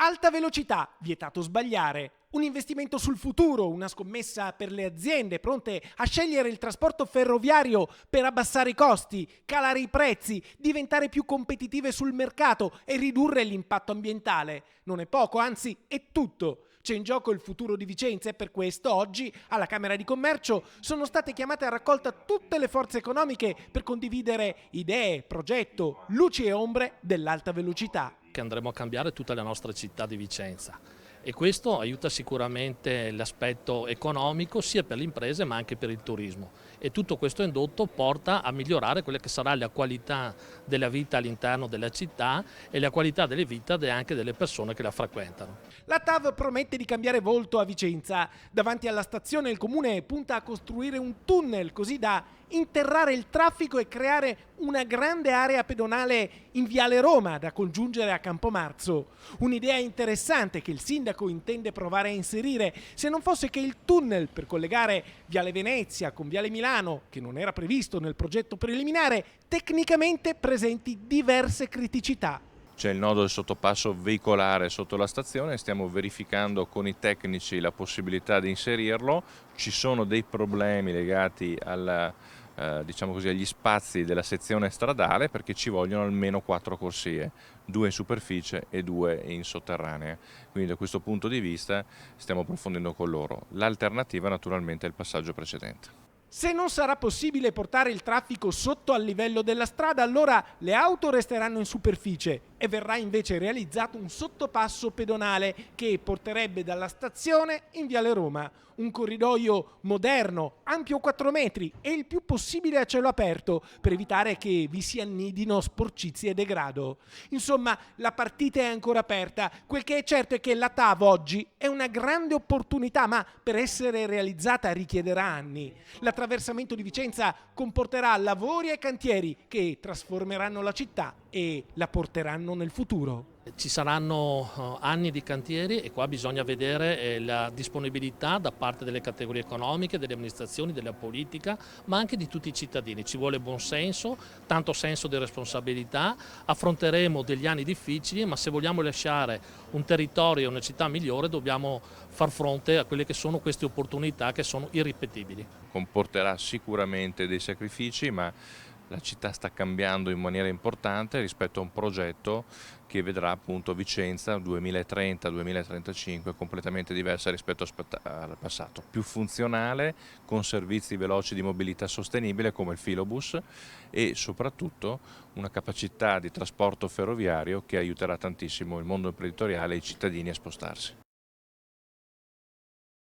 Alta velocità, vietato sbagliare. Un investimento sul futuro, una scommessa per le aziende pronte a scegliere il trasporto ferroviario per abbassare i costi, calare i prezzi, diventare più competitive sul mercato e ridurre l'impatto ambientale. Non è poco, anzi è tutto. C'è in gioco il futuro di Vicenza e per questo oggi alla Camera di Commercio sono state chiamate a raccolta tutte le forze economiche per condividere idee, progetto, luci e ombre dell'alta velocità. Che andremo a cambiare tutta la nostra città di Vicenza e questo aiuta sicuramente l'aspetto economico sia per le imprese ma anche per il turismo e tutto questo indotto porta a migliorare quella che sarà la qualità della vita all'interno della città e la qualità delle vite anche delle persone che la frequentano. La TAV promette di cambiare volto a Vicenza. Davanti alla stazione il comune punta a costruire un tunnel così da interrare il traffico e creare una grande area pedonale in Viale Roma da congiungere a Campomarzo. Un'idea interessante che il sindaco intende provare a inserire, se non fosse che il tunnel per collegare Viale Venezia con Viale Milano, che non era previsto nel progetto preliminare, tecnicamente presenti diverse criticità. C'è il nodo del sottopasso veicolare sotto la stazione, stiamo verificando con i tecnici la possibilità di inserirlo, ci sono dei problemi legati diciamo così, agli spazi della sezione stradale perché ci vogliono almeno 4 corsie, 2 in superficie e 2 in sotterranea, quindi da questo punto di vista stiamo approfondendo con loro. L'alternativa naturalmente è il passaggio precedente. Se non sarà possibile portare il traffico sotto al livello della strada, allora le auto resteranno in superficie e verrà invece realizzato un sottopasso pedonale che porterebbe dalla stazione in Viale Roma. Un corridoio moderno, ampio 4 metri e il più possibile a cielo aperto per evitare che vi si annidino sporcizie e degrado. Insomma, la partita è ancora aperta. Quel che è certo è che la TAV oggi è una grande opportunità, ma per essere realizzata richiederà anni. L'attraversamento di Vicenza comporterà lavori e cantieri che trasformeranno la città e la porteranno nel futuro. Ci saranno anni di cantieri e qua bisogna vedere la disponibilità da parte delle categorie economiche, delle amministrazioni, della politica, ma anche di tutti i cittadini. Ci vuole buon senso, tanto senso di responsabilità, affronteremo degli anni difficili, ma se vogliamo lasciare un territorio e una città migliore dobbiamo far fronte a quelle che sono queste opportunità che sono irripetibili. Comporterà sicuramente dei sacrifici, ma la città sta cambiando in maniera importante rispetto a un progetto che vedrà appunto Vicenza 2030-2035 completamente diversa rispetto al passato, più funzionale, con servizi veloci di mobilità sostenibile come il filobus e soprattutto una capacità di trasporto ferroviario che aiuterà tantissimo il mondo imprenditoriale e i cittadini a spostarsi.